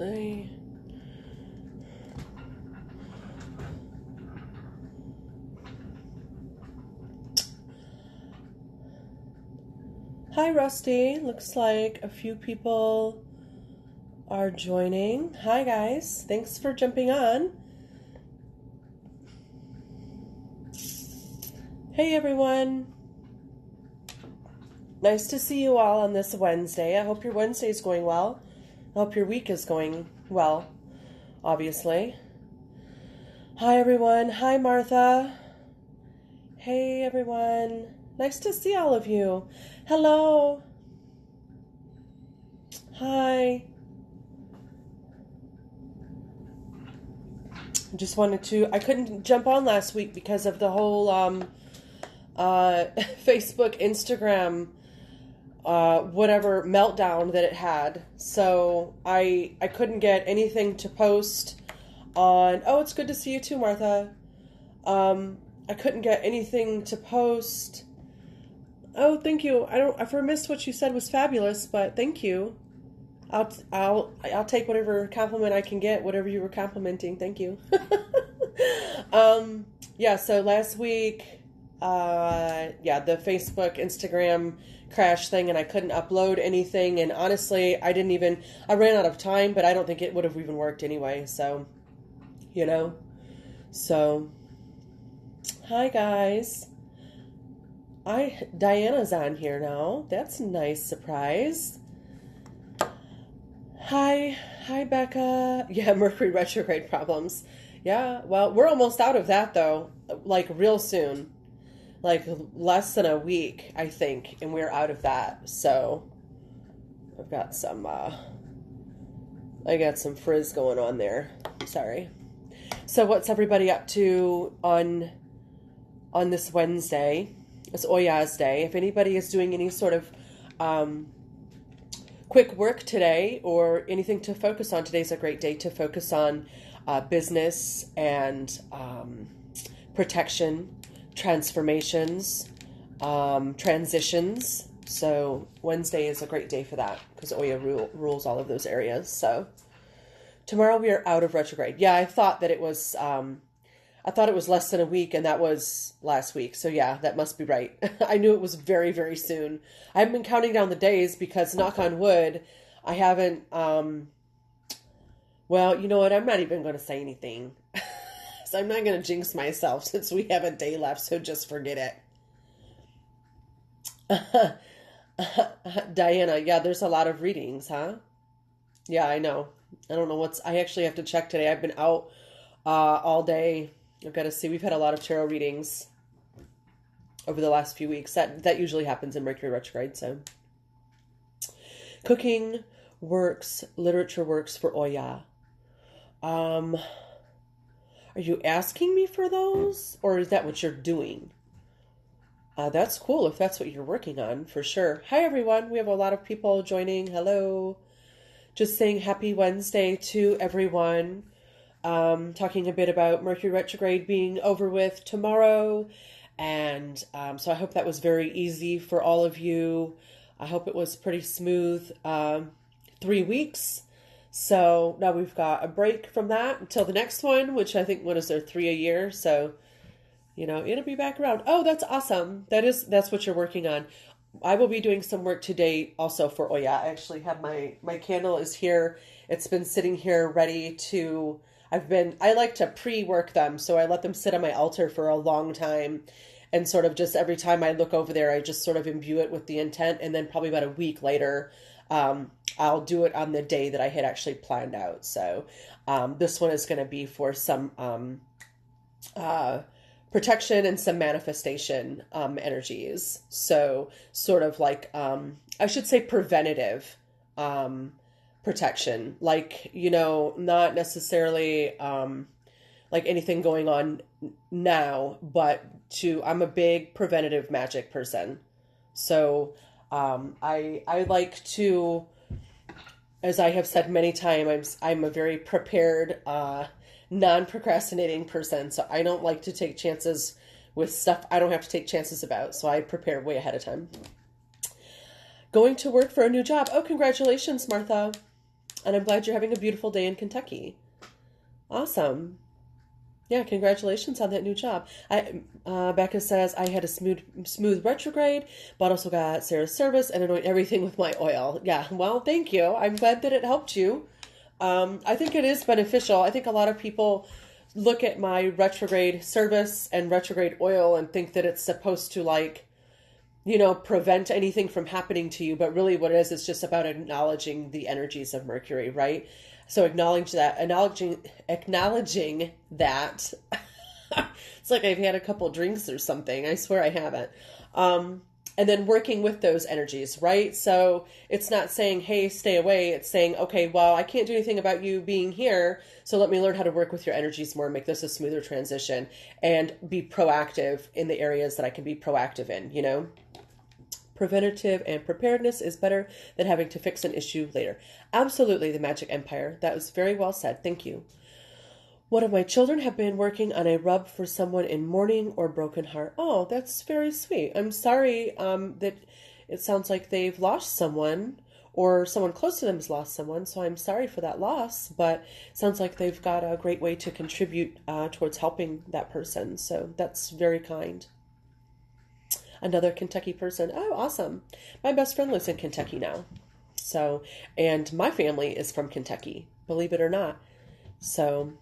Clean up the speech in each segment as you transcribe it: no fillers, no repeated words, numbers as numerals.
Hi, Rusty. Looks like a few people are joining. Hi, guys. Thanks for jumping on. Hey, everyone. Nice to see you all on this Wednesday. I hope your Wednesday is going well. I hope your week is going well, obviously. Hi, everyone. Hi, Martha. Hey, everyone. Nice to see all of you. Hello. Hi. Just wanted to, I couldn't jump on last week because of the whole Facebook, Instagram, whatever meltdown that it had. So I couldn't get anything to post on, oh, it's good to see you too, Martha. I couldn't get anything to post. Oh, thank you. I missed what you said was fabulous, but thank you. I'll take whatever compliment I can get, whatever you were complimenting. Thank you. Yeah, so last week, the Facebook, Instagram crash thing, and I couldn't upload anything, and honestly, I ran out of time, but I don't think it would have even worked anyway, so, hi guys. Diana's on here now. That's a nice surprise. Hi, Becca. Yeah, Mercury retrograde problems. Yeah, well, we're almost out of that though, like real soon. Like less than a week, I think, and we're out of that. So I've got some I got some frizz going on there. Sorry. So what's everybody up to on this Wednesday? It's Oya's Day. If anybody is doing any sort of quick work today or anything to focus on, today's a great day to focus on business and protection, transformations, transitions. So Wednesday is a great day for that because Oya rules all of those areas. So tomorrow we are out of retrograde. Yeah, I thought it was less than a week, and that was last week. So yeah, that must be right. I knew it was very, very soon. I haven't been counting down the days because, knock on wood, I haven't, well, you know what? I'm not even going to say anything. So I'm not going to jinx myself since we have a day left, so just forget it. Diana, yeah, there's a lot of readings, huh? Yeah, I know. I don't know I actually have to check today. I've been out all day. I've got to see. We've had a lot of tarot readings over the last few weeks. That usually happens in Mercury retrograde. So, cooking works, literature works for Oya. Are you asking me for those, or is that what you're doing? That's cool if that's what you're working on, for sure. Hi, everyone. We have a lot of people joining. Hello. Just saying happy Wednesday to everyone. Talking a bit about Mercury retrograde being over with tomorrow. And so I hope that was very easy for all of you. I hope it was pretty smooth 3 weeks. So now we've got a break from that until the next one, which I think, what is there, 3 a year? So, it'll be back around. Oh, that's awesome. That's what you're working on. I will be doing some work today also for Oya. I actually have my candle is here. It's been sitting here ready to... I like to pre-work them, so I let them sit on my altar for a long time, and sort of just every time I look over there, I just sort of imbue it with the intent, and then probably about a week later, I'll do it on the day that I had actually planned out. So this one is going to be for some protection and some manifestation energies. So sort of like, I should say preventative protection, like, not necessarily like anything going on now, but I'm a big preventative magic person. So I like to, as I have said many times, I'm a very prepared, non-procrastinating person. So I don't like to take chances with stuff I don't have to take chances about. So I prepare way ahead of time. Going to work for a new job. Oh, congratulations, Martha. And I'm glad you're having a beautiful day in Kentucky. Awesome. Yeah, congratulations on that new job. Becca says I had a smooth retrograde, but also got Sarah's service and anoint everything with my oil. Yeah, well, thank you. I'm glad that it helped you. I think it is beneficial. I think a lot of people look at my retrograde service and retrograde oil and think that it's supposed to prevent anything from happening to you. But really what it is just about acknowledging the energies of Mercury, right? So acknowledging that. It's like I've had a couple drinks or something. I swear I haven't. And then working with those energies, right? So it's not saying, hey, stay away. It's saying, okay, well, I can't do anything about you being here. So let me learn how to work with your energies more, make this a smoother transition, and be proactive in the areas that I can be proactive in. Preventative and preparedness is better than having to fix an issue later. Absolutely, the Magic Empire. That was very well said. Thank you. One of my children have been working on a rub for someone in mourning or broken heart. Oh, that's very sweet. I'm sorry that it sounds like they've lost someone or someone close to them has lost someone. So I'm sorry for that loss, but it sounds like they've got a great way to contribute towards helping that person. So that's very kind. Another Kentucky person. Oh, awesome. My best friend lives in Kentucky now. So, and my family is from Kentucky, believe it or not. So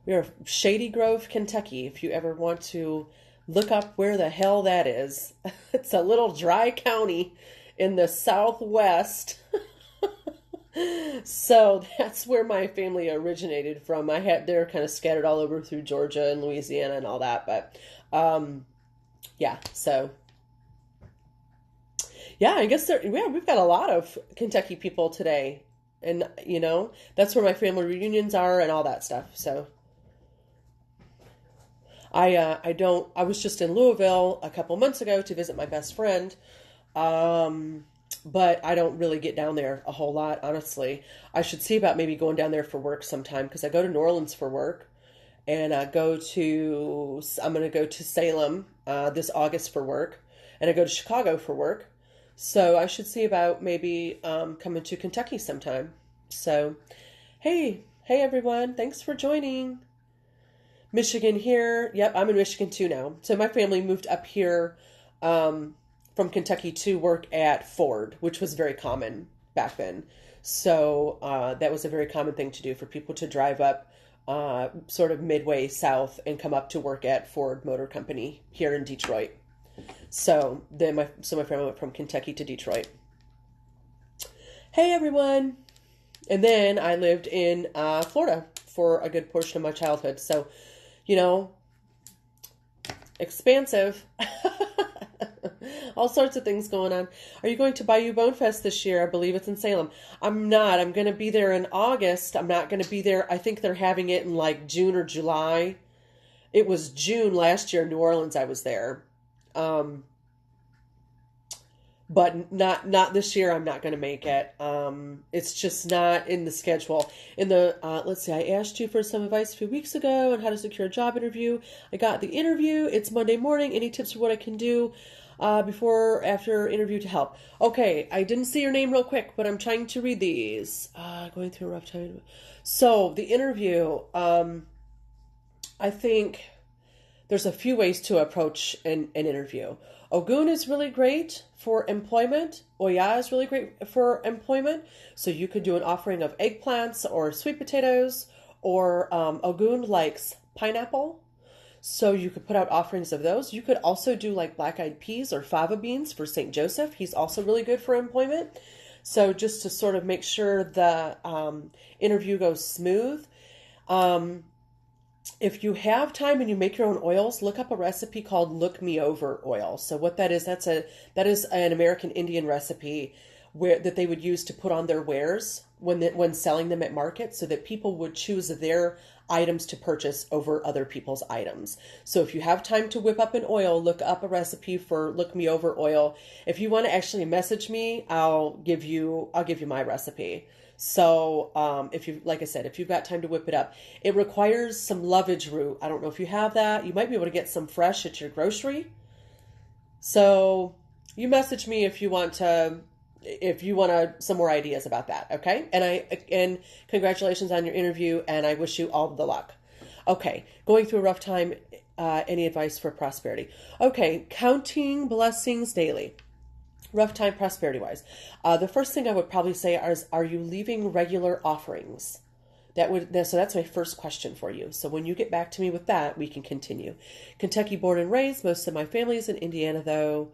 we are Shady Grove, Kentucky, if you ever want to look up where the hell that is. It's a little dry county in the Southwest. So that's where my family originated from. They're kind of scattered all over through Georgia and Louisiana and all that. But, yeah, so yeah, I guess we've got a lot of Kentucky people today. And, that's where my family reunions are and all that stuff. So I was just in Louisville a couple months ago to visit my best friend. But I don't really get down there a whole lot, honestly. I should see about maybe going down there for work sometime because I go to New Orleans for work. And I'm going to go to Salem this August for work. And I go to Chicago for work. So I should see about maybe coming to Kentucky sometime. So, hey everyone. Thanks for joining. Michigan here. Yep, I'm in Michigan too now. So my family moved up here from Kentucky to work at Ford, which was very common back then. So that was a very common thing to do for people to drive up sort of midway south and come up to work at Ford Motor Company here in Detroit. So my family went from Kentucky to Detroit. Hey everyone. And then I lived in Florida for a good portion of my childhood. So, expansive. All sorts of things going on. Are you going to Bayou Bone Fest this year? I believe it's in Salem. I'm not. I'm going to be there in August. I'm not going to be there. I think they're having it in like June or July. It was June last year in New Orleans I was there. But not this year. I'm not going to make it. It's just not in the schedule. Let's see, I asked you for some advice a few weeks ago on how to secure a job interview. I got the interview. It's Monday morning. Any tips for what I can do before or after interview to help? Okay, I didn't see your name real quick, but I'm trying to read these. Going through a rough time. So the interview, I think there's a few ways to approach an interview. Ogun is really great for employment. Oya is really great for employment. So you could do an offering of eggplants or sweet potatoes, or Ogun likes pineapple. So you could put out offerings of those. You could also do like black-eyed peas or fava beans for St. Joseph. He's also really good for employment. So just to sort of make sure the interview goes smooth. If you have time and you make your own oils, look up a recipe called Look Me Over oil. So what that is an American Indian recipe that they would use to put on their wares when selling them at market, so that people would choose their items to purchase over other people's items. So if you have time to whip up an oil, look up a recipe for Look Me Over oil. If you want to actually message me, I'll give you my recipe. So, if you've got time to whip it up, it requires some lovage root. I don't know if you have that. You might be able to get some fresh at your grocery. So you message me if you want to if you want some more ideas about that. Okay. And congratulations on your interview, and I wish you all the luck. Okay. Going through a rough time. Any advice for prosperity? Okay. Counting blessings daily. Rough time prosperity wise. The first thing I would probably say is, are you leaving regular offerings? So that's my first question for you. So when you get back to me with that, we can continue. Kentucky born and raised. Most of my family is in Indiana, though.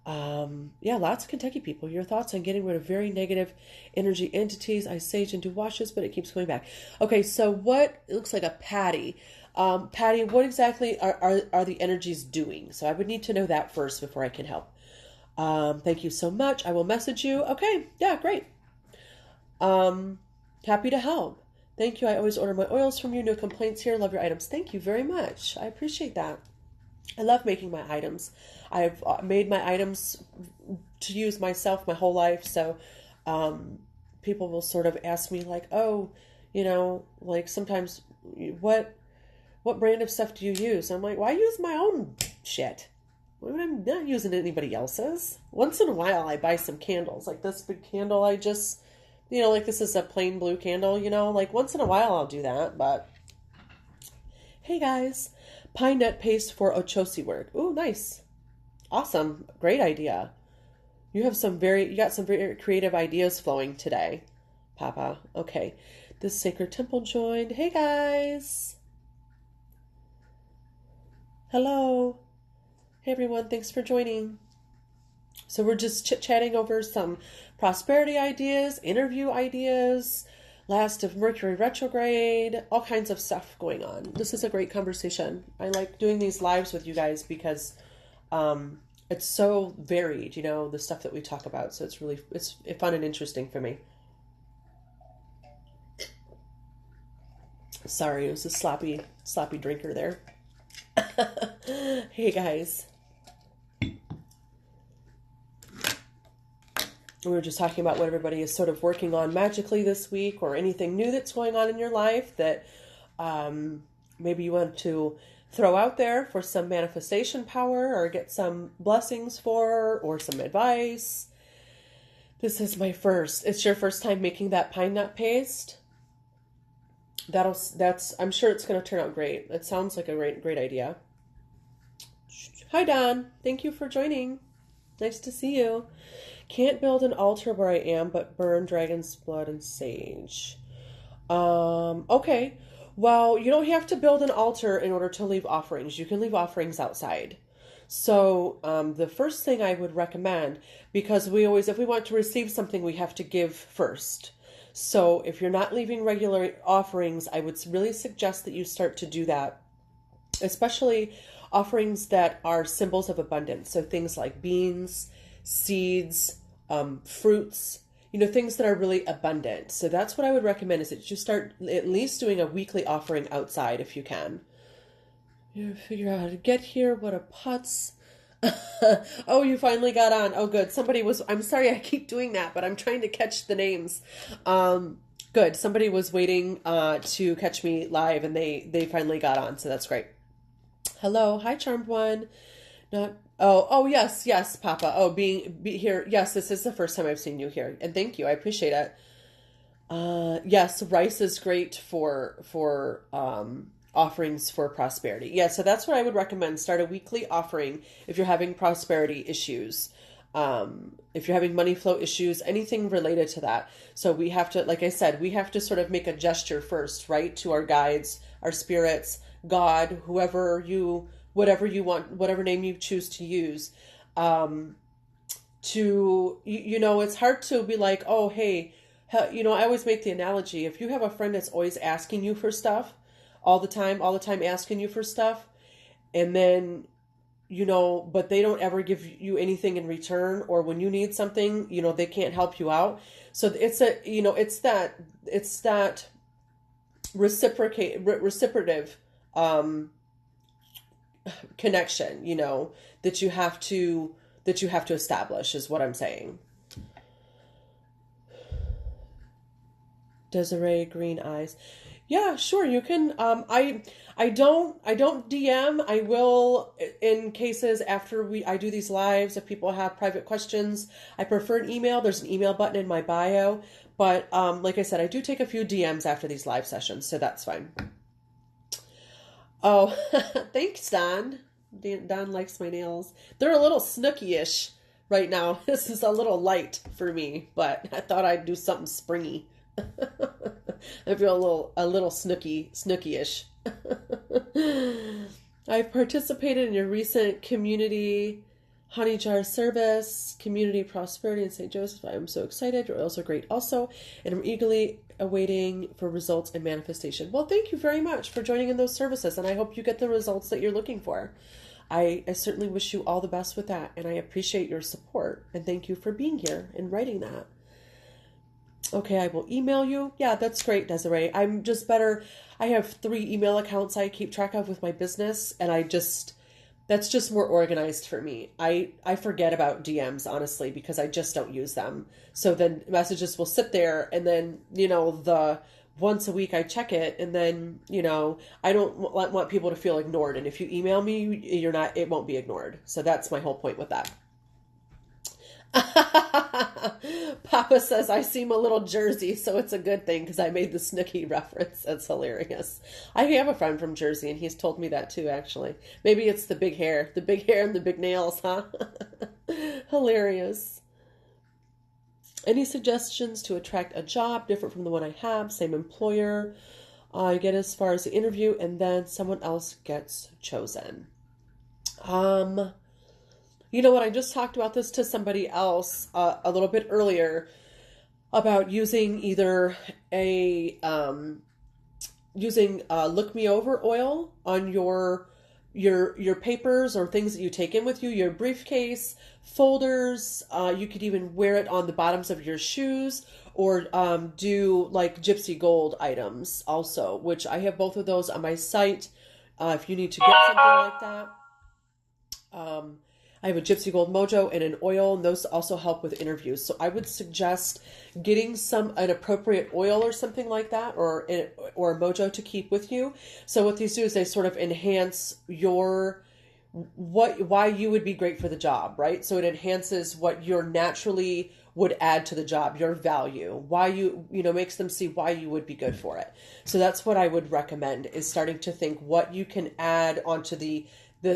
Yeah, lots of Kentucky people. Your thoughts on getting rid of very negative energy entities? I sage and do washes, but it keeps coming back. Okay, so what, it looks like a Patty. Patty, what exactly are the energies doing? So I would need to know that first before I can help. Thank you so much. I will message you. Okay, yeah, great. Happy to help. Thank you. I always order my oils from you. No complaints here. Love your items. Thank you very much. I appreciate that. I love making my items. I've made my items to use myself my whole life. So people will sort of ask me like, oh, like sometimes what brand of stuff do you use? I'm like, well, I use my own shit. I'm not using anybody else's. Once in a while I buy some candles. Like this big candle I just... like this is a plain blue candle, like once in a while I'll do that, but hey guys, pine nut paste for Ochosi work. Ooh, nice. Awesome. Great idea. You got some very creative ideas flowing today, Papa. Okay. This sacred temple joined. Hey guys. Hello. Hey everyone. Thanks for joining. So we're just chit-chatting over some prosperity ideas, interview ideas, last of Mercury retrograde, all kinds of stuff going on. This is a great conversation. I like doing these lives with you guys because it's so varied, the stuff that we talk about. So it's fun and interesting for me. Sorry, it was a sloppy drinker there. Hey guys. We were just talking about what everybody is sort of working on magically this week, or anything new that's going on in your life that maybe you want to throw out there for some manifestation power or get some blessings for, or some advice. This is it's your first time making that pine nut paste. I'm sure it's going to turn out great. It sounds like a great idea. Hi Don, thank you for joining. Nice to see you. Can't build an altar where I am, but burn dragon's blood and sage. Okay. Well, you don't have to build an altar in order to leave offerings. You can leave offerings outside. So the first thing I would recommend, because if we want to receive something, we have to give first. So if you're not leaving regular offerings, I would really suggest that you start to do that, especially offerings that are symbols of abundance. So things like beans, seeds, fruits, things that are really abundant. So that's what I would recommend, is that you start at least doing a weekly offering outside if you can. Figure out how to get here. What a putz. Oh, you finally got on. Oh, good. I'm sorry I keep doing that, but I'm trying to catch the names. Good. Somebody was waiting to catch me live, and they finally got on, so that's great. Hello. Hi, Charmed One. Oh, yes, Papa. Oh, be here. Yes, this is the first time I've seen you here, and thank you. I appreciate it. Yes, rice is great for offerings for prosperity. Yeah, so that's what I would recommend. Start a weekly offering if you're having prosperity issues. If you're having money flow issues, anything related to that. So we have to, like I said, we have to sort of make a gesture first, right? To our guides, our spirits, God, whatever you want, whatever name you choose to use. It's hard to be like, oh, hey, I always make the analogy. If you have a friend that's always asking you for stuff, all the time asking you for stuff, and then, but they don't ever give you anything in return, or when you need something, they can't help you out. So it's that reciprocative, connection, that you have to establish, is what I'm saying. Desiree, green eyes. Yeah, sure. You can. I don't DM. I will in cases after I do these lives. If people have private questions, I prefer an email. There's an email button in my bio. But like I said, I do take a few DMs after these live sessions, so that's fine. Oh, thanks, Don. Don likes my nails. They're a little snooky-ish right now. This is a little light for me, but I thought I'd do something springy. I feel a little snooky-ish. I've participated in your recent community honey jar service, community prosperity in St. Joseph. I'm so excited. You're also great also, and I'm eagerly awaiting for results and manifestation. Well, thank you very much for joining in those services, and I hope you get the results that you're looking for. I certainly wish you all the best with that, and I appreciate your support, and thank you for being here and writing that. Okay, I will email you. Yeah, that's great, Desiree. I'm just better. I have 3 email accounts I keep track of with my business, and that's just more organized for me. I forget about DMs, honestly, because I just don't use them. So then messages will sit there, and then, the once a week I check it, and then, I don't want people to feel ignored. And if you email me, it won't be ignored. So that's my whole point with that. Papa says I seem a little Jersey, so it's a good thing because I made the Snooki reference. That's hilarious. I have a friend from Jersey, and he's told me that too, actually. Maybe it's the big hair and the big nails, huh? Hilarious. Any suggestions to attract a job different from the one I have? Same employer. I get as far as the interview, and then someone else gets chosen. You know what? I just talked about this to somebody else a little bit earlier about using either using look me over oil on your papers or things that you take in with you, your briefcase, folders. You could even wear it on the bottoms of your shoes, or do like gypsy gold items also, which I have both of those on my site. If you need to get something like that. I have a Gypsy Gold Mojo and an oil, and those also help with interviews. So I would suggest getting an appropriate oil or something like that, or a Mojo to keep with you. So what these do is they sort of enhance why you would be great for the job, right? So it enhances what you're naturally would add to the job, your value, why makes them see why you would be good for it. So that's what I would recommend, is starting to think what you can add onto the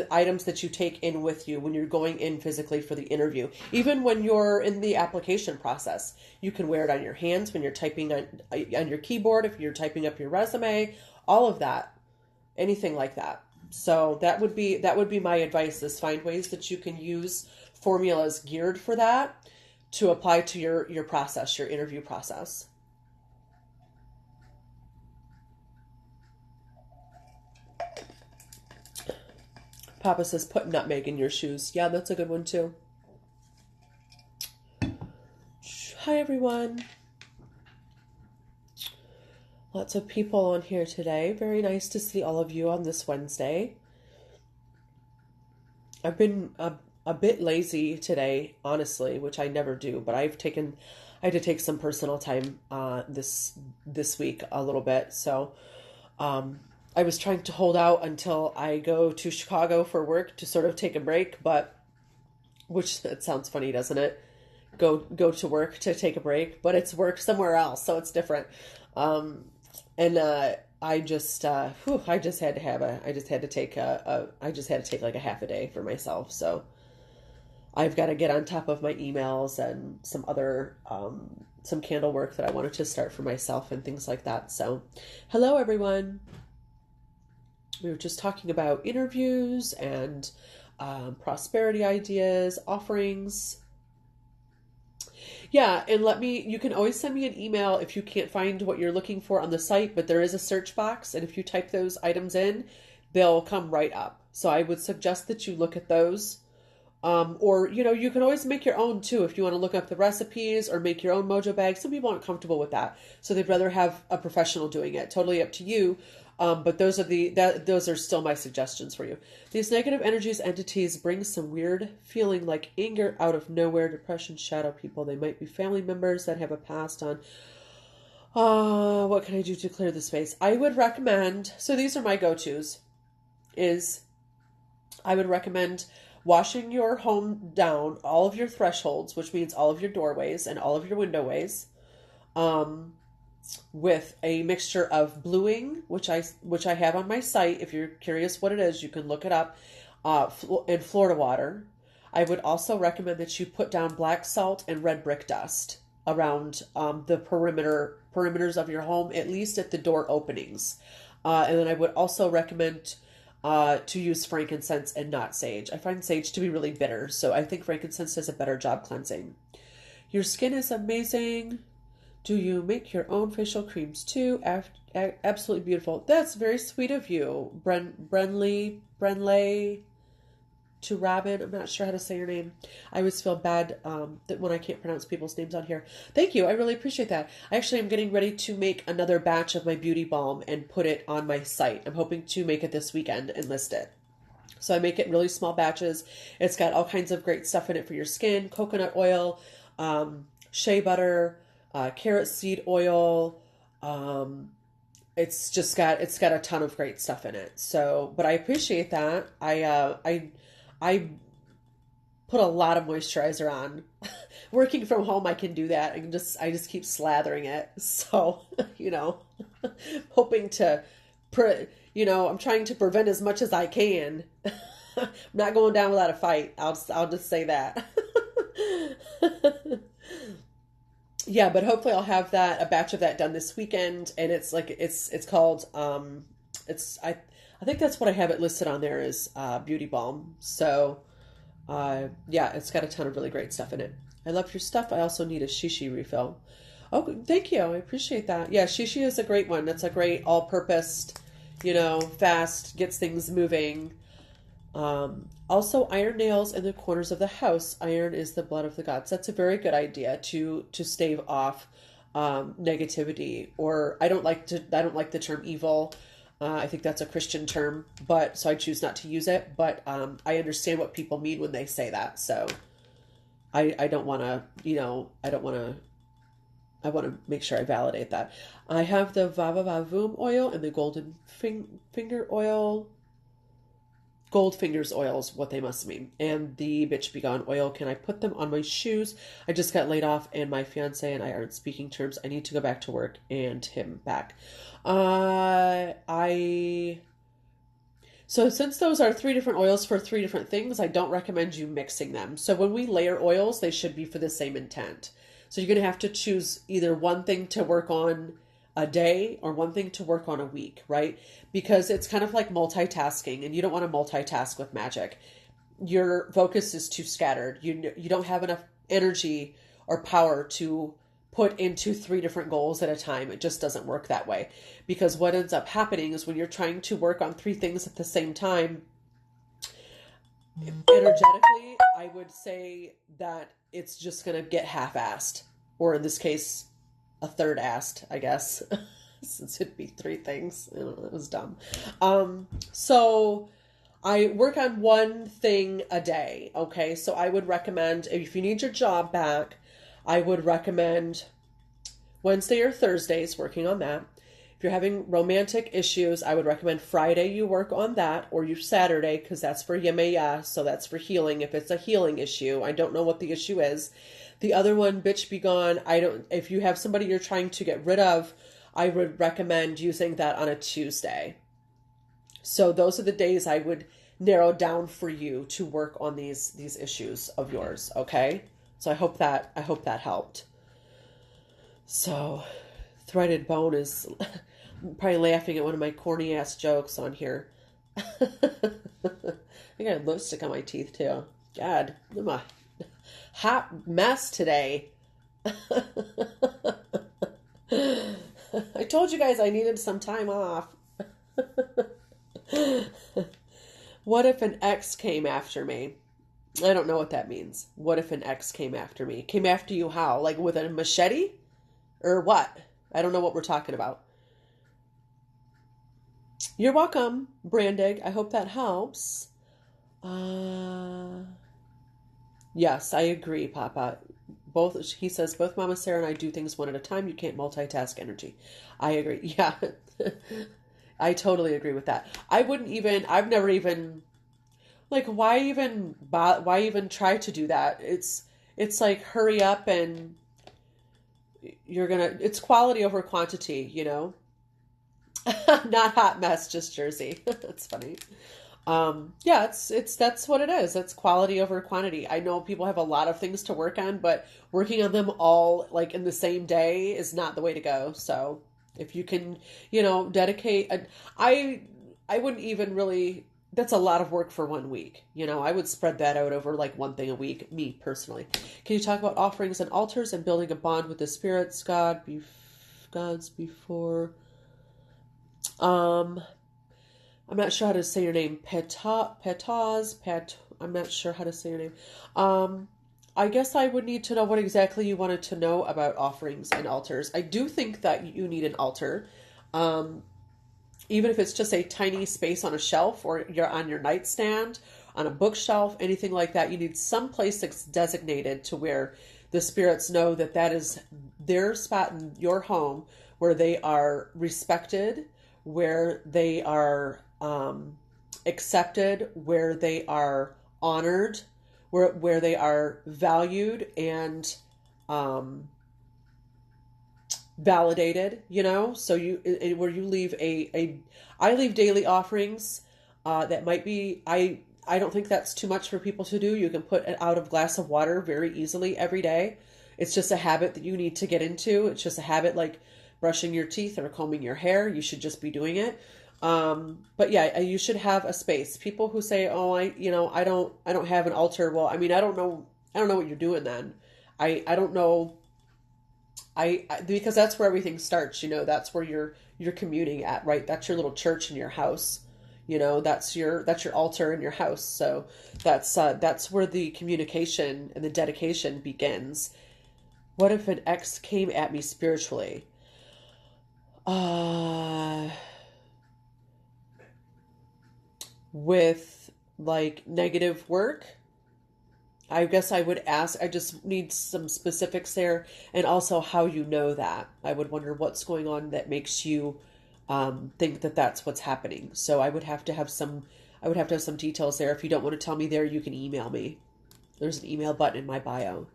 items that you take in with you when you're going in physically for the interview. Even when you're in the application process, you can wear it on your hands when you're typing on your keyboard, if you're typing up your resume, all of that, anything like that. So that would be my advice, is find ways that you can use formulas geared for that to apply to your process, your interview process. Papa says, put nutmeg in your shoes. Yeah, that's a good one too. Hi, everyone. Lots of people on here today. Very nice to see all of you on this Wednesday. I've been a bit lazy today, honestly, which I never do, but I had to take some personal time this week a little bit. So I was trying to hold out until I go to Chicago for work to sort of take a break, which that sounds funny, doesn't it? Go to work to take a break, but it's work somewhere else, so it's different. I just had to take like a half a day for myself. So I've got to get on top of my emails and some other some candle work that I wanted to start for myself and things like that. So, hello everyone. We were just talking about interviews and prosperity ideas, offerings. Yeah, and you can always send me an email if you can't find what you're looking for on the site, but there is a search box, and if you type those items in, they'll come right up. So I would suggest that you look at those. Or, you can always make your own too if you want to look up the recipes or make your own mojo bag. Some people aren't comfortable with that, so they'd rather have a professional doing it. Totally up to you. But those are still my suggestions for you. These negative entities bring some weird feeling like anger out of nowhere, depression, shadow people. They might be family members that have a past on. What can I do to clear the space? I would recommend, so these are my go-tos, is I would recommend washing your home down, all of your thresholds, which means all of your doorways and all of your windowways, um, with a mixture of bluing, which I have on my site. If you're curious what it is, you can look it up. And Florida water. I would also recommend that you put down black salt and red brick dust around the perimeters of your home, at least at the door openings. And then I would also recommend to use frankincense and not sage. I find sage to be really bitter, so I think frankincense does a better job cleansing. Your skin is amazing. Do you make your own facial creams too? Absolutely beautiful. That's very sweet of you, Brenley to Robin. I'm not sure how to say your name. I always feel bad that when I can't pronounce people's names on here. Thank you. I really appreciate that. I actually am getting ready to make another batch of my beauty balm and put it on my site. I'm hoping to make it this weekend and list it. So I make it in really small batches. It's got all kinds of great stuff in it for your skin. Coconut oil, shea butter, carrot seed oil. It's got a ton of great stuff in it. So, but I appreciate that. I put a lot of moisturizer on. Working from home, I can do that. I just keep slathering it. So, hoping to, I'm trying to prevent as much as I can. I'm not going down without a fight. I'll just say that. Yeah, but hopefully I'll have a batch of that done this weekend, and it's called I think that's what I have it listed on there is beauty balm. So yeah, it's got a ton of really great stuff in it. I love your stuff. I also need a shishi refill. Oh, thank you. I appreciate that. Yeah, shishi is a great one. That's a great all-purpose, fast, gets things moving. Also, iron nails in the corners of the house. Iron is the blood of the gods. That's a very good idea to stave off negativity. Or I don't like the term evil. I think that's a Christian term, so I choose not to use it. But I understand what people mean when they say that. So I don't want to, I want to make sure I validate that. I have the Vava Vavoom oil and the golden finger oil. Gold fingers oil is what they must mean. And the Bitch Be Gone oil. Can I put them on my shoes? I just got laid off and my fiance and I aren't speaking terms. I need to go back to work and him back. So since those are 3 different oils for 3 different things, I don't recommend you mixing them. So when we layer oils, they should be for the same intent. So you're going to have to choose either one thing to work on a day or one thing to work on a week, right? Because it's kind of like multitasking, and you don't want to multitask with magic. Your focus is too scattered. You don't have enough energy or power to put into 3 different goals at a time. It just doesn't work that way. Because what ends up happening is when you're trying to work on 3 things at the same time, energetically, I would say that it's just going to get half-assed. Or in this case, a third-assed, I guess. Since it'd be 3 things. I don't know, it was dumb. So I work on one thing a day, okay? So I would recommend, if you need your job back, I would recommend Wednesday or Thursdays working on that. If you're having romantic issues, I would recommend Friday you work on that, or your Saturday, because that's for Yemaya, so that's for healing. If it's a healing issue, I don't know what the issue is. The other one, Bitch Be Gone, if you have somebody you're trying to get rid of, I would recommend using that on a Tuesday. So those are the days I would narrow down for you to work on these issues of yours, okay? So I hope that helped. So threaded bone is probably laughing at one of my corny ass jokes on here. I got lipstick on my teeth too. God, I'm a hot mess today. I told you guys I needed some time off. What if an ex came after me? I don't know what that means. What if an ex came after me? Came after you how? Like with a machete? Or what? I don't know what we're talking about. You're welcome, Brandig. I hope that helps. Yes, I agree, Papa. both, he says, both Mama Sarah and I do things one at a time. You can't multitask energy. I agree. Yeah. I totally agree with that. I've never even, like, why even try to do that? It's like, hurry up and it's quality over quantity, you know? Not hot mess, just Jersey. That's funny. Yeah, that's what it is. It's quality over quantity. I know people have a lot of things to work on, but working on them all like in the same day is not the way to go. So if you can, dedicate, I, I wouldn't even really, that's a lot of work for 1 week. I would spread that out over like one thing a week, me personally. Can you talk about offerings and altars and building a bond with the spirits, gods before, um, I'm not sure how to say your name. I'm not sure how to say your name. I guess I would need to know what exactly you wanted to know about offerings and altars. I do think that you need an altar. Even if it's just a tiny space on a shelf or you're on your nightstand, on a bookshelf, anything like that, you need some place that's designated to where the spirits know that that is their spot in your home where they are respected, where they are accepted, where they are honored, where they are valued and validated, so where you leave I leave daily offerings, that might be, I don't think that's too much for people to do. You can put it out of glass of water very easily every day. It's just a habit that you need to get into. It's just a habit like brushing your teeth or combing your hair. You should just be doing it. But yeah, you should have a space. People who say, "Oh, I don't have an altar." Well, I mean, I don't know what you're doing then. I don't know. Because that's where everything starts. That's where you're communing at, right? That's your little church in your house. That's your altar in your house. So that's where the communication and the dedication begins. What if an ex came at me spiritually? With like negative work, I guess I would ask. I just need some specifics there, and also how you know that. I would wonder what's going on that makes you think that that's what's happening. So I would have to have some. I would have to have some details there. If you don't want to tell me there, you can email me. There's an email button in my bio.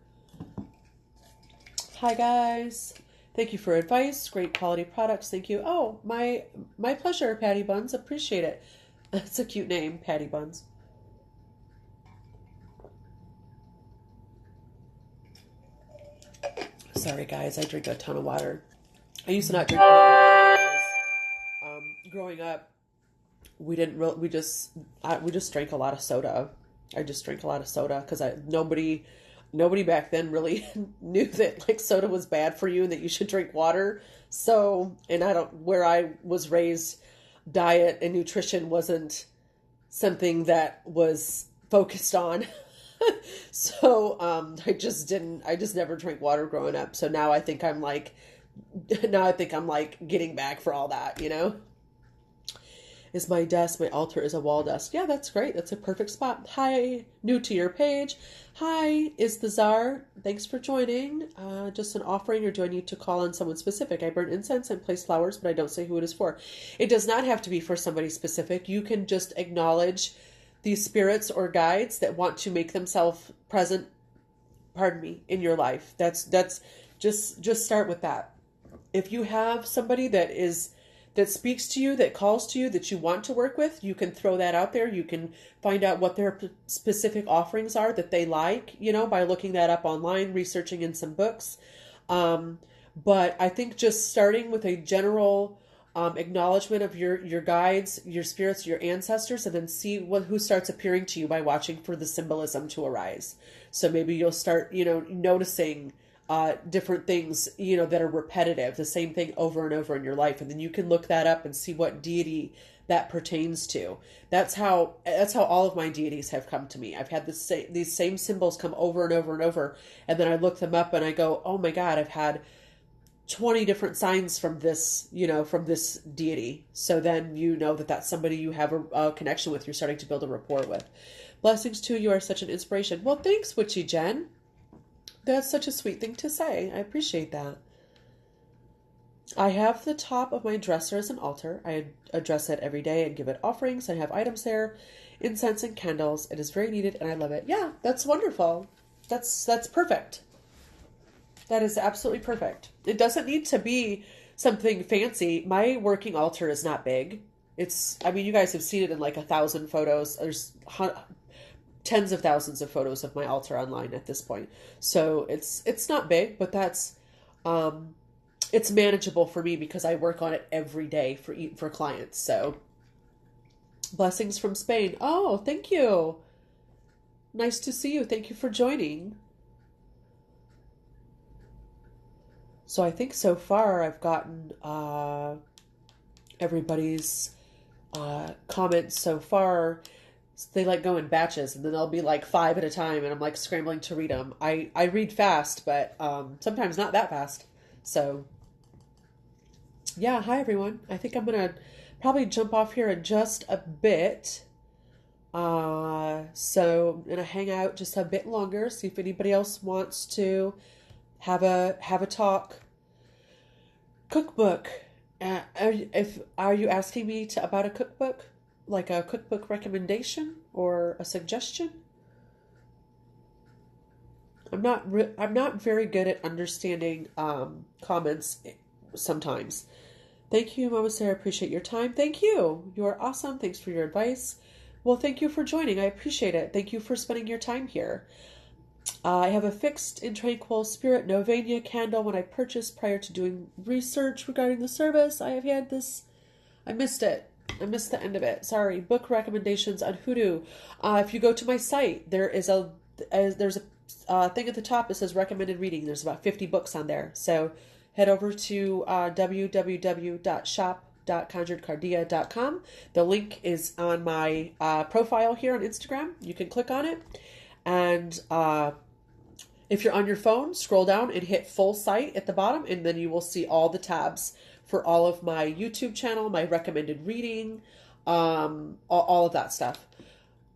Hi guys. Thank you for advice. Great quality products. Thank you. Oh, my pleasure, Patty Buns. Appreciate it. That's a cute name, Patty Buns. Sorry, guys. I drink a ton of water. I used to not drink water. Growing up, we didn't. We just drank a lot of soda. I just drank a lot of soda because nobody back then really knew that like soda was bad for you and that you should drink water. So, and where I was raised, diet and nutrition wasn't something that was focused on. So, I just never drank water growing up. So now I think I'm like getting back for all that, Is my altar is a wall desk. Yeah, that's great. That's a perfect spot. Hi, new to your page. Hi, is the Czar. Thanks for joining. Just an offering, or do I need to call on someone specific? I burn incense and place flowers, but I don't say who it is for. It does not have to be for somebody specific. You can just acknowledge these spirits or guides that want to make themselves present, in your life. That's just start with that. If you have somebody that speaks to you, that calls to you, that you want to work with, you can throw that out there. You can find out what their specific offerings are that they like, by looking that up online, researching in some books. But I think just starting with a general acknowledgement of your guides, your spirits, your ancestors, and then see who starts appearing to you by watching for the symbolism to arise. So maybe you'll start, noticing different things, that are repetitive, the same thing over and over in your life. And then you can look that up and see what deity that pertains to. That's how all of my deities have come to me. I've had these same symbols come over and over and over. And then I look them up and I go, oh my God, I've had 20 different signs from this, from this deity. So then that's somebody you have a connection with. You're starting to build a rapport with. Blessings to you. You are such an inspiration. Well, thanks, Witchy Jen. That's such a sweet thing to say. I appreciate that. I have the top of my dresser as an altar. I address it every day and give it offerings. I have items there, incense and candles. It is very needed and I love it. Yeah, that's wonderful. That's perfect. That is absolutely perfect. It doesn't need to be something fancy. My working altar is not big. I mean, you guys have seen it in like 1,000 photos. There's tens of thousands of photos of my altar online at this point. So it's not big, but um, it's manageable for me because I work on it every day for clients. So blessings from Spain. Oh, thank you. Nice to see you. Thank you for joining. So I think so far I've gotten everybody's comments so far. They like go in batches, and then they'll be like 5 at a time, and I'm like scrambling to read them. I read fast, but sometimes not that fast. So yeah, hi everyone. I think I'm gonna probably jump off here in just a bit. So I'm gonna hang out just a bit longer, see if anybody else wants to have a talk. Cookbook. Are you asking me about a cookbook, like a cookbook recommendation or a suggestion? I'm not very good at understanding comments sometimes. Thank you, Mama Sarah. I appreciate your time. Thank you. You are awesome. Thanks for your advice. Well, thank you for joining. I appreciate it. Thank you for spending your time here. I have a fixed and tranquil spirit novena candle when I purchased prior to doing research regarding the service. I have had this. I missed it. I missed the end of it. Sorry. Book recommendations on Hoodoo. If you go to my site, there's a thing at the top that says recommended reading. There's about 50 books on there. So head over to www.shop.conjuredcardia.com. The link is on my profile here on Instagram. You can click on it. And if you're on your phone, scroll down and hit full site at the bottom, and then you will see all the tabs for all of my YouTube channel, my recommended reading, all of that stuff.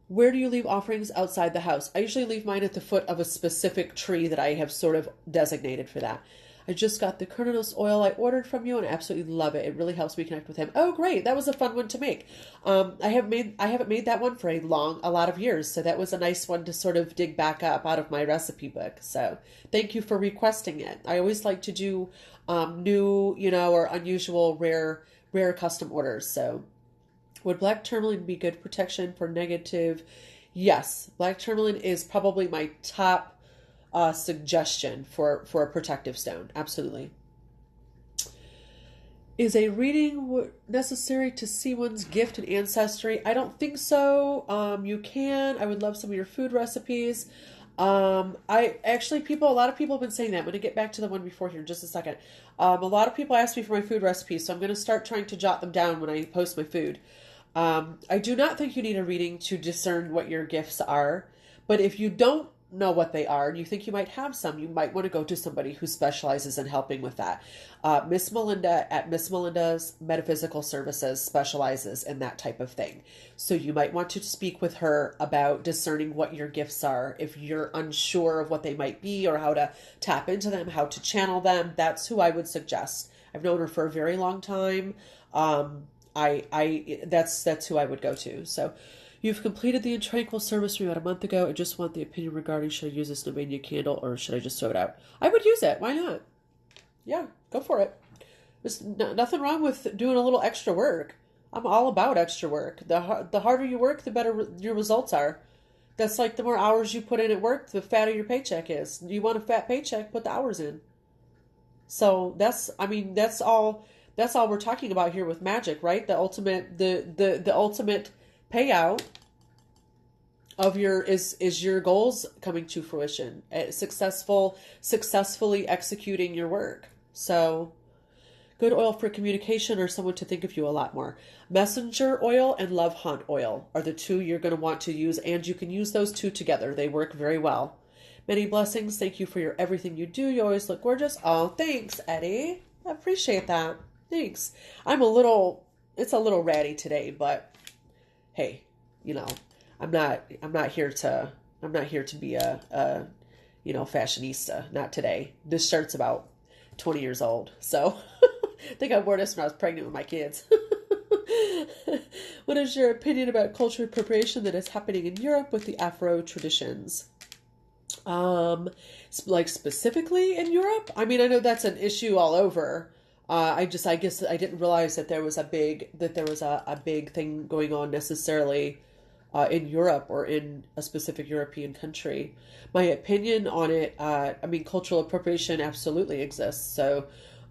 Where do you leave offerings outside the house? I usually leave mine at the foot of a specific tree that I have sort of designated for that. I just got the Carnanos oil I ordered from you and I absolutely love it. It really helps me connect with him. Oh, great. That was a fun one to make. I haven't made that one for a lot of years. So that was a nice one to sort of dig back up out of my recipe book. So thank you for requesting it. I always like to do new, or unusual, rare custom orders. So would black tourmaline be good protection for negative? Yes. Black tourmaline is probably my top suggestion for a protective stone. Absolutely. Is a reading necessary to see one's gift and ancestry? I don't think so. You can. I would love some of your food recipes. A lot of people have been saying that. I'm going to get back to the one before here in just a second. A lot of people ask me for my food recipes, so I'm going to start trying to jot them down when I post my food. I do not think you need a reading to discern what your gifts are, but if you don't know what they are and you think you might have some, you might want to go to somebody who specializes in helping with that. Miss Melinda at Miss Melinda's Metaphysical Services specializes in that type of thing. So you might want to speak with her about discerning what your gifts are. If you're unsure of what they might be or how to tap into them, how to channel them, that's who I would suggest. I've known her for a very long time. That's who I would go to. So you've completed the Intranquil service from about a month ago. I just want the opinion regarding should I use this Novena candle or should I just throw it out? I would use it. Why not? Yeah, go for it. There's nothing wrong with doing a little extra work. I'm all about extra work. The harder you work, the better your results are. That's like the more hours you put in at work, the fatter your paycheck is. You want a fat paycheck, put the hours in. So that's all we're talking about here with magic, right? The ultimate payout of your goals coming to fruition, successfully executing your work. So good oil for communication or someone to think of you a lot more. Messenger oil and love hunt oil are the two you're going to want to use, and you can use those two together. They work very well. Many blessings. Thank you for your everything you do. You always look gorgeous. Oh, thanks, Eddie. I appreciate that. Thanks. It's a little ratty today, but hey, I'm not here to be a fashionista. Not today. This shirt's about 20 years old. So I think I wore this when I was pregnant with my kids. What is your opinion about cultural appropriation that is happening in Europe with the Afro traditions? Like specifically in Europe? I mean, I know that's an issue all over. I guess I didn't realize that there was a big thing going on necessarily in Europe or in a specific European country. My opinion on it, I mean, cultural appropriation absolutely exists. So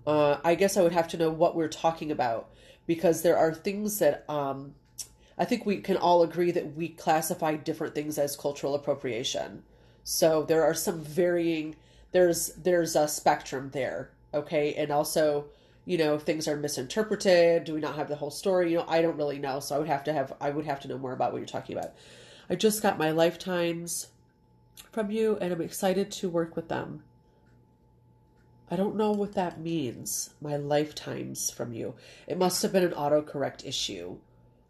I guess I would have to know what we're talking about, because there are things that I think we can all agree that we classify different things as cultural appropriation. So there are some varying, there's a spectrum there, okay? And also, if things are misinterpreted, do we not have the whole story? I don't really know. So I would have to know more about what you're talking about. I just got my lifetimes from you and I'm excited to work with them. I don't know what that means. My lifetimes from you. It must have been an autocorrect issue.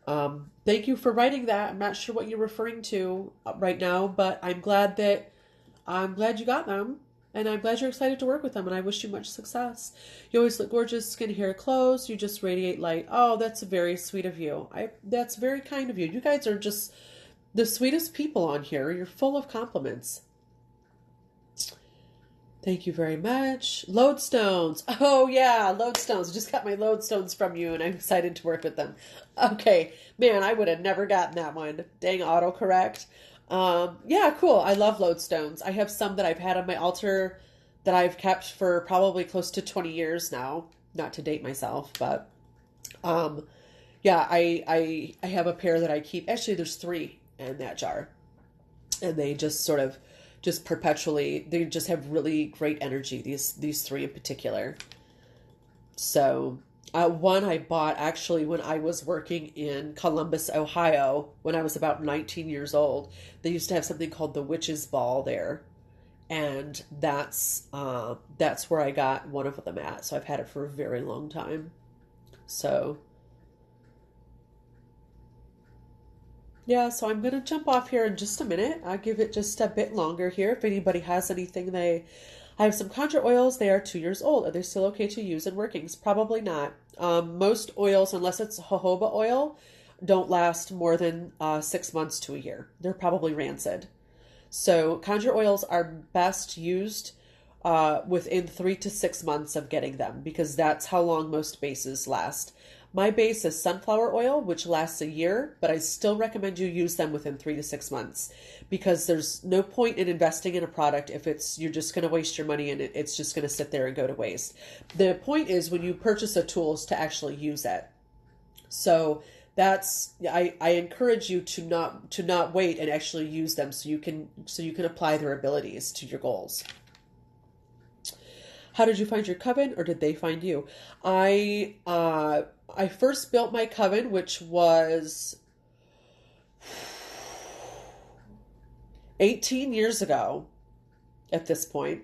Thank you for writing that. I'm not sure what you're referring to right now, but I'm glad you got them, and I'm glad you're excited to work with them, and I wish you much success. You always look gorgeous, skin, hair, clothes. You just radiate light. Oh, that's very sweet of you. That's very kind of you. You guys are just the sweetest people on here. You're full of compliments. Thank you very much. Lodestones. Oh, yeah, lodestones. I just got my lodestones from you, and I'm excited to work with them. Okay. Man, I would have never gotten that one. Dang autocorrect. Yeah, cool. I love lodestones. I have some that I've had on my altar that I've kept for probably close to 20 years now. Not to date myself, but yeah, I have a pair that I keep. Actually, there's 3 in that jar. And they just perpetually, they just have really great energy, these 3 in particular. So one I bought actually when I was working in Columbus, Ohio, when I was about 19 years old. They used to have something called the Witch's Ball there, and that's where I got one of them at. So I've had it for a very long time. So yeah, so I'm going to jump off here in just a minute. I'll give it just a bit longer here. If anybody has anything I have some conjure oils. They are 2 years old. Are they still okay to use in workings? Probably not. Most oils, unless it's jojoba oil, don't last more than 6 months to a year. They're probably rancid. So conjure oils are best used within 3 to 6 months of getting them, because that's how long most bases last. My base is sunflower oil, which lasts a year, but I still recommend you use them within 3 to 6 months, because there's no point in investing in a product if you're just going to waste your money and it's just going to sit there and go to waste. The point is when you purchase a tool is to actually use it. So I encourage you to not wait and actually use them so you can apply their abilities to your goals. How did you find your coven, or did they find you? I first built my coven, which was 18 years ago at this point.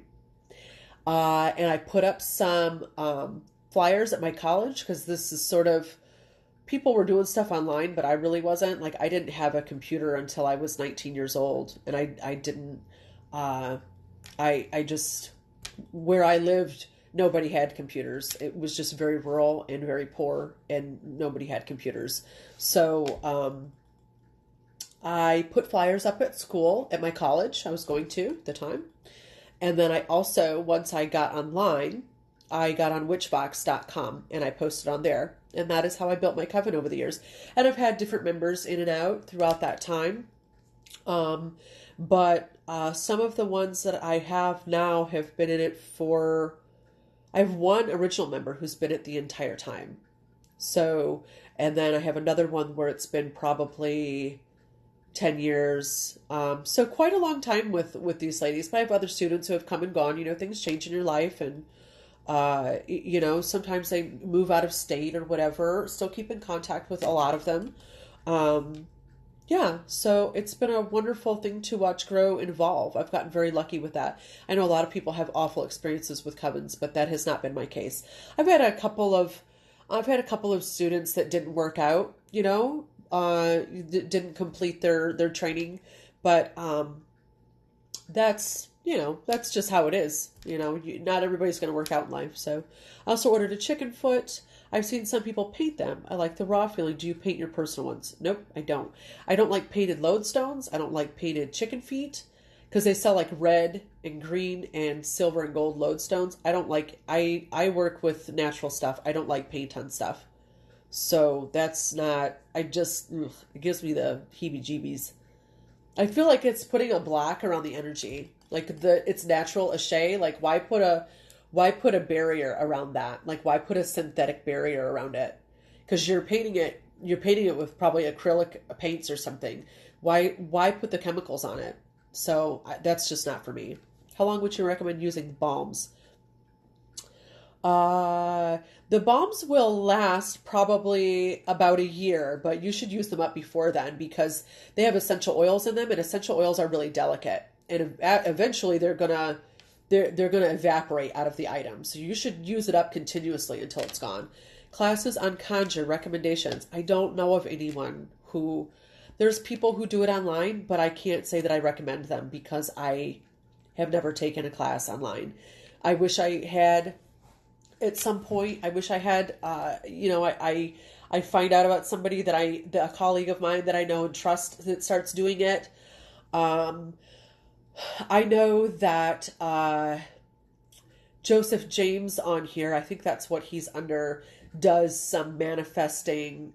And I put up some flyers at my college, because this is sort of, people were doing stuff online, but I really wasn't. Like, I didn't have a computer until I was 19 years old. And I didn't, I just, where I lived, nobody had computers. It was just very rural and very poor, and nobody had computers. So I put flyers up at school, at my college I was going to at the time. And then I also, once I got online, I got on witchbox.com and I posted on there. And that is how I built my coven over the years. And I've had different members in and out throughout that time. But some of the ones that I have now have been in it for, I have one original member who's been it the entire time. So, and then I have another one where it's been probably 10 years. So quite a long time with these ladies. But I have other students who have come and gone. Things change in your life, and sometimes they move out of state or whatever. Still keep in contact with a lot of them. Yeah, so it's been a wonderful thing to watch grow and evolve. I've gotten very lucky with that. I know a lot of people have awful experiences with covens, but that has not been my case. I've had a couple of students that didn't work out, didn't complete their training, but that's you know, that's just how it is. You know, not everybody's going to work out in life. So I also ordered a chicken foot. I've seen some people paint them. I like the raw feeling. Do you paint your personal ones? Nope, I don't. I don't like painted lodestones. I don't like painted chicken feet because they sell like red and green and silver and gold lodestones. I don't like, I work with natural stuff. I don't like paint on stuff. So that's not, I just, ugh, it gives me the heebie-jeebies. I feel like it's putting a block around the energy. Like it's natural achet. Like why put a barrier around that? Like why put a synthetic barrier around it? Because you're painting it with probably acrylic paints or something. Why put the chemicals on it? So that's just not for me. How long would you recommend using balms? The balms will last probably about a year, but you should use them up before then because they have essential oils in them, and essential oils are really delicate, and eventually they're gonna evaporate out of the item. So you should use it up continuously until it's gone. Classes on conjure recommendations. I don't know of anyone who. There's people who do it online, but I can't say that I recommend them because I have never taken a class online. I wish I had at some point. I wish I had, I find out about somebody a colleague of mine that I know and trust that starts doing it. Um, I know that, Joseph James on here, I think that's what he's under, does some manifestation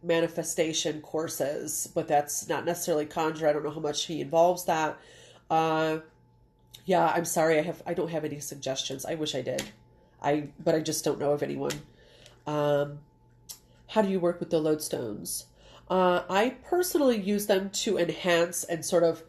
courses, but that's not necessarily conjure. I don't know how much he involves that. Uh, yeah, I'm sorry. I don't have any suggestions. I wish I did. But I just don't know of anyone. Um, how do you work with the lodestones? I personally use them to enhance and sort of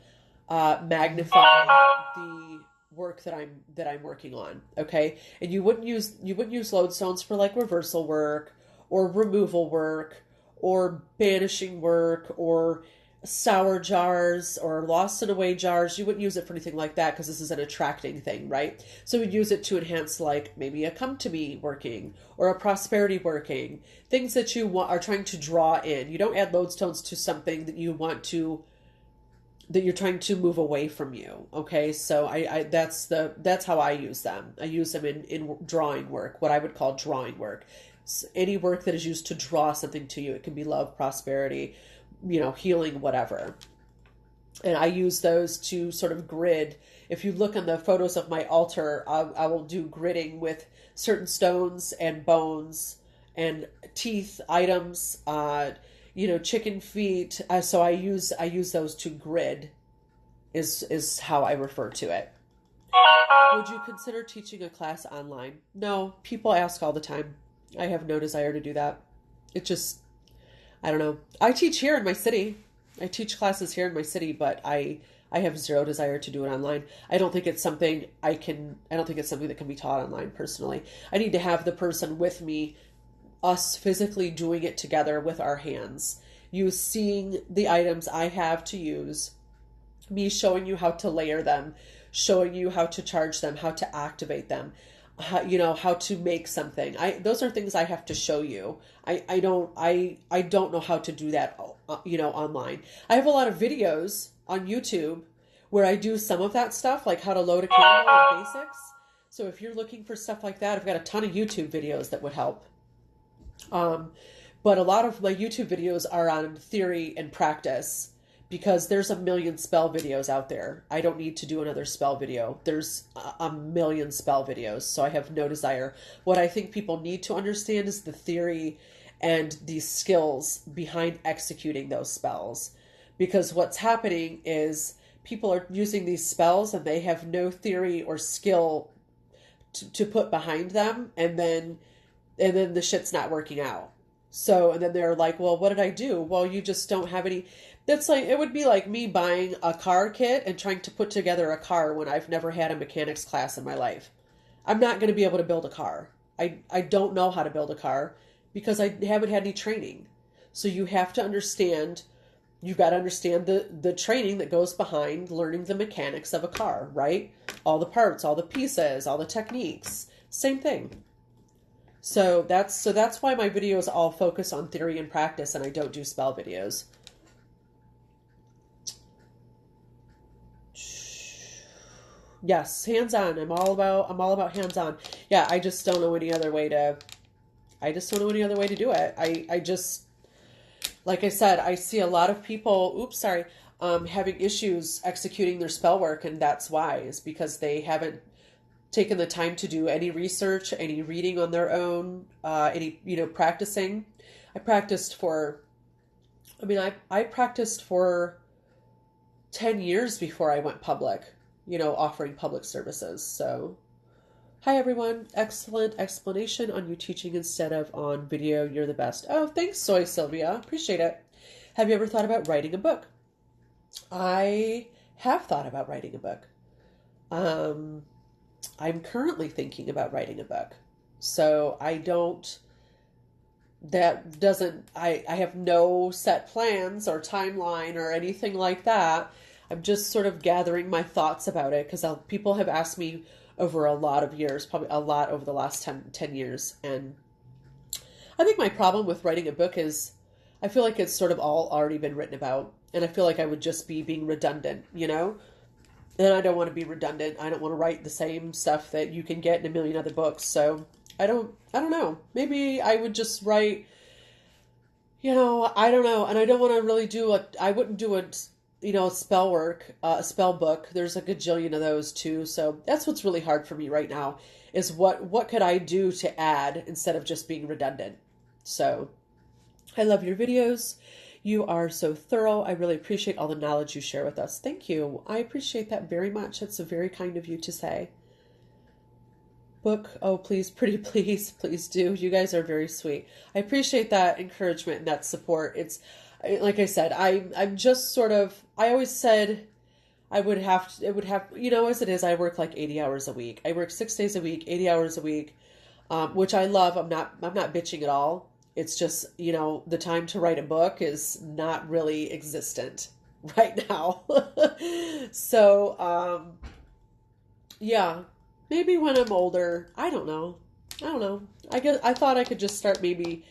magnify the work that I'm working on. Okay, and you wouldn't use lodestones for like reversal work or removal work or banishing work or sour jars or lost and away jars. You wouldn't use it for anything like that because this is an attracting thing, right? So we'd use it to enhance like maybe a come to me working or a prosperity working, things that you are trying to draw in. You don't add lodestones to something that you're trying to move away from you. Okay, so that's how I use them. I use them in drawing work, what I would call drawing work. Any work that is used to draw something to you. It can be love, prosperity, healing, whatever. And I use those to sort of grid. If you look on the photos of my altar, I will do gridding with certain stones and bones and teeth items, chicken feet. So I use those to grid is how I refer to it. Would you consider teaching a class online? No, people ask all the time. I have no desire to do that. It just, I don't know. I teach here in my city. I teach classes here in my city, but I have zero desire to do it online. I don't think it's something I don't think it's something that can be taught online personally. I need to have the person with me, us physically doing it together with our hands. You seeing the items I have to use, me showing you how to layer them, showing you how to charge them, how to activate them, how to make something. Those are things I have to show you. I don't know how to do that, online. I have a lot of videos on YouTube where I do some of that stuff, like how to load a candle and basics. So if you're looking for stuff like that, I've got a ton of YouTube videos that would help. But a lot of my YouTube videos are on theory and practice because there's a million spell videos out there. I don't need to do another spell video. There's a million spell videos, so I have no desire. What I think people need to understand is the theory and the skills behind executing those spells. Because what's happening is people are using these spells and they have no theory or skill to put behind them, and then the shit's not working out. So, and then they're like, well, what did I do? Well, you just don't have any. That's like, it would be like me buying a car kit and trying to put together a car when I've never had a mechanics class in my life. I'm not going to be able to build a car. I don't know how to build a car because I haven't had any training. So you've got to understand the training that goes behind learning the mechanics of a car, right? All the parts, all the pieces, all the techniques, same thing. So that's why my videos all focus on theory and practice, and I don't do spell videos. Yes, hands-on. I'm all about hands-on. Yeah, I just don't know any other way to I just don't know any other way to do it. I just, like I said, I see a lot of people, oops, sorry, having issues executing their spell work, and that's why, is because they haven't taken the time to do any research, any reading on their own, any, practicing. I practiced for, I practiced for 10 years before I went public, offering public services. So, hi everyone. Excellent explanation on you teaching instead of on video. You're the best. Oh, thanks, Soy Sylvia. Appreciate it. Have you ever thought about writing a book? I have thought about writing a book. I'm currently thinking about writing a book. So I have no set plans or timeline or anything like that. I'm just sort of gathering my thoughts about it because people have asked me over a lot of years, probably a lot over the last 10 years. And I think my problem with writing a book is I feel like it's sort of all already been written about. And I feel like I would just be being redundant, And I don't want to be redundant. I don't want to write the same stuff that you can get in a million other books. So I don't know. Maybe I would just write, I don't know. And I don't want to really I wouldn't do a spell work, a spell book. There's a gajillion of those too. So that's what's really hard for me right now is what could I do to add instead of just being redundant. So I love your videos. You are so thorough. I really appreciate all the knowledge you share with us. Thank you. I appreciate that very much. It's very kind of you to say. Book, oh, please, pretty please, please do. You guys are very sweet. I appreciate that encouragement and that support. It's, like I said, I'm just sort of, I always said it would have, as it is, I work like 80 hours a week. I work 6 days a week, 80 hours a week, which I love. I'm not bitching at all. It's just, the time to write a book is not really existent right now. So, yeah, maybe when I'm older, I don't know. I thought I could just start maybe,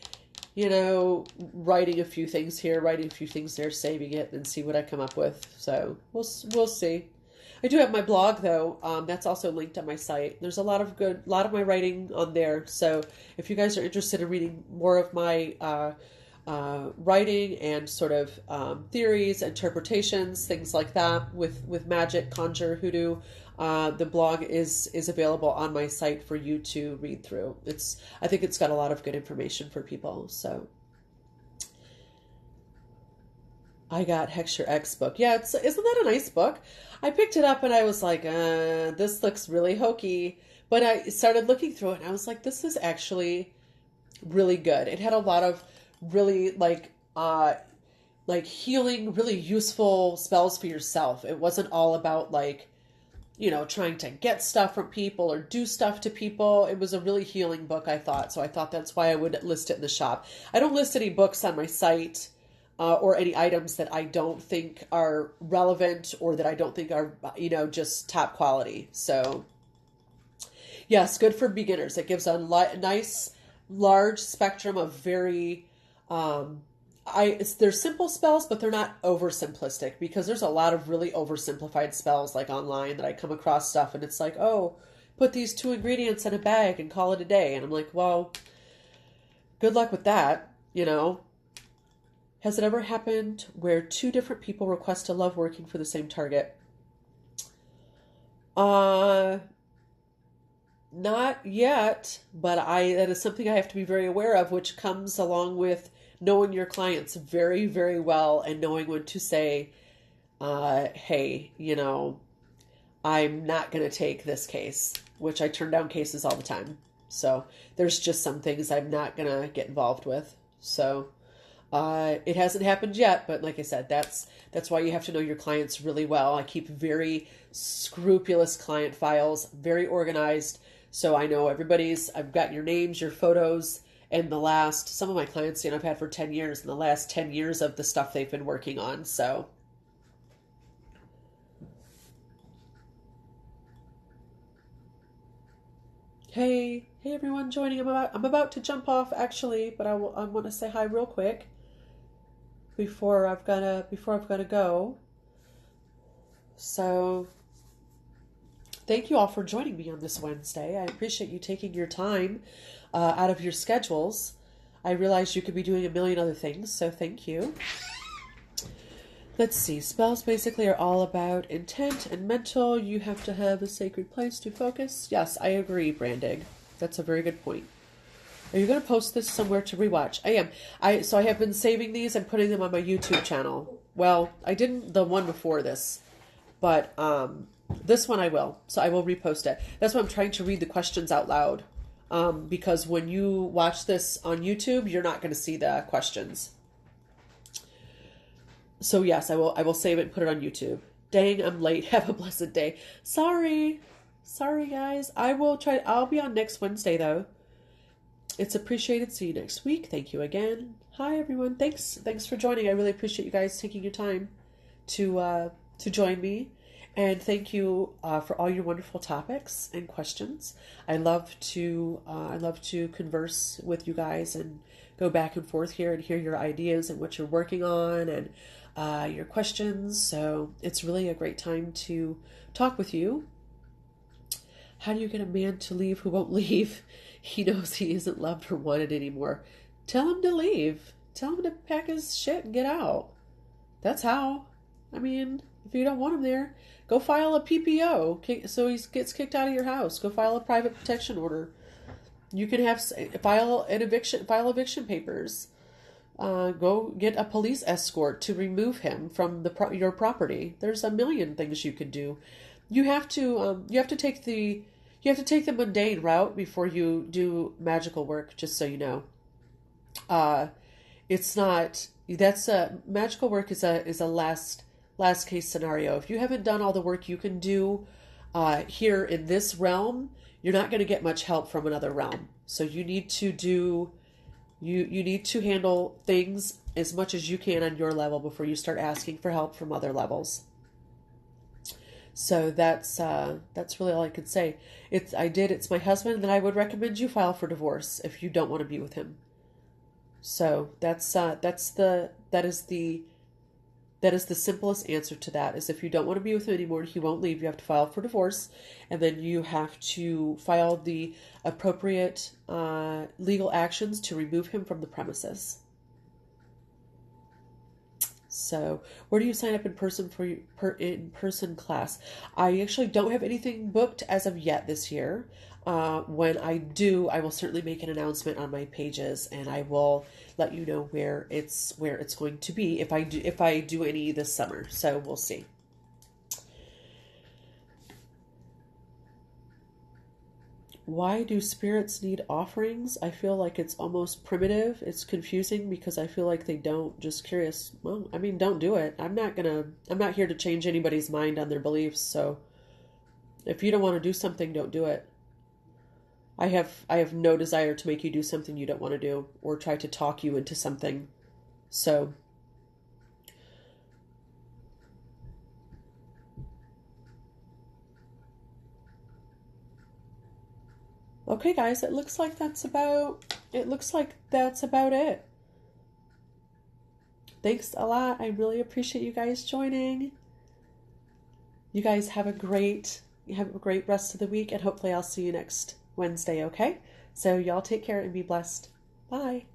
writing a few things here, writing a few things there, saving it and see what I come up with. So we'll see. I do have my blog though. That's also linked on my site. There's a lot of my writing on there. So if you guys are interested in reading more of my writing and sort of theories, interpretations, things like that with magic, conjure, hoodoo, the blog is available on my site for you to read through. I think it's got a lot of good information for people. So I got Hex Your X book. Yeah, isn't that a nice book? I picked it up and I was like, this looks really hokey. But I started looking through it and I was like, this is actually really good. It had a lot of really like healing, really useful spells for yourself. It wasn't all about like, trying to get stuff from people or do stuff to people. It was a really healing book, I thought. So I thought that's why I would list it in the shop. I don't list any books on my site or any items that I don't think are relevant or that I don't think are, just top quality. So, yes, good for beginners. It gives a nice, large spectrum of very, they're simple spells, but they're not oversimplistic because there's a lot of really oversimplified spells like online that I come across stuff and it's like, oh, put these 2 ingredients in a bag and call it a day. And I'm like, well, good luck with that, Has it ever happened where 2 different people request a love working for the same target? Not yet, but that is something I have to be very aware of, which comes along with knowing your clients very, very well and knowing when to say, hey, I'm not going to take this case, which I turn down cases all the time. So there's just some things I'm not going to get involved with. So it hasn't happened yet, but like I said, that's why you have to know your clients really well. I keep very scrupulous client files, very organized. So I know I've got your names, your photos, and some of my clients, I've had for 10 years, and the last 10 years of the stuff they've been working on. So, hey everyone joining. I'm about to jump off actually, but I want to say hi real quick before I've gotta go. So thank you all for joining me on this Wednesday. I appreciate you taking your time out of your schedules. I realize you could be doing a million other things, so thank you. Let's see. Spells basically are all about intent and mental. You have to have a sacred place to focus. Yes, I agree, Brandig. That's a very good point. Are you going to post this somewhere to rewatch? I am. So I have been saving these and putting them on my YouTube channel. Well, I didn't the one before this, but this one I will. So I will repost it. That's why I'm trying to read the questions out loud. Because when you watch this on YouTube, you're not going to see the questions. So yes, I will save it and put it on YouTube. Dang, I'm late. Have a blessed day. Sorry guys. I'll be on next Wednesday though. It's appreciated. See you next week. Thank you again. Hi everyone. Thanks for joining. I really appreciate you guys taking your time to join me. And thank you for all your wonderful topics and questions. I love to converse with you guys and go back and forth here and hear your ideas and what you're working on and your questions. So it's really a great time to talk with you. How do you get a man to leave who won't leave? He knows he isn't loved or wanted anymore. Tell him to leave. Tell him to pack his shit and get out. That's how. I mean, if you don't want him there, go file a PPO so he gets kicked out of your house. Go file a private protection order. You can file eviction papers. Go get a police escort to remove him from your property. There's a million things you could do. You have to take the mundane route before you do magical work. Just so you know, it's not. Magical work is a last case scenario. If you haven't done all the work you can do here in this realm, you're not going to get much help from another realm. So you need to handle things as much as you can on your level before you start asking for help from other levels. So that's really all I could say. It's my husband, and I would recommend you file for divorce if you don't want to be with him. So that is the simplest answer to that, is if you don't want to be with him anymore and he won't leave, you have to file for divorce, and then you have to file the appropriate legal actions to remove him from the premises. So, where do you sign up in person for in-person class? I actually don't have anything booked as of yet this year. When I do, I will certainly make an announcement on my pages, and I will let you know where it's going to be if I do any this summer. So we'll see. Why do spirits need offerings? I feel like it's almost primitive. It's confusing because I feel like they don't. Just curious. Well, I mean, don't do it. I'm not here to change anybody's mind on their beliefs. So if you don't want to do something, don't do it. I have no desire to make you do something you don't want to do or try to talk you into something. So okay, guys, it looks like that's about it. Thanks a lot. I really appreciate you guys joining. You guys have a great rest of the week, and hopefully I'll see you next Wednesday, okay? So y'all take care and be blessed. Bye.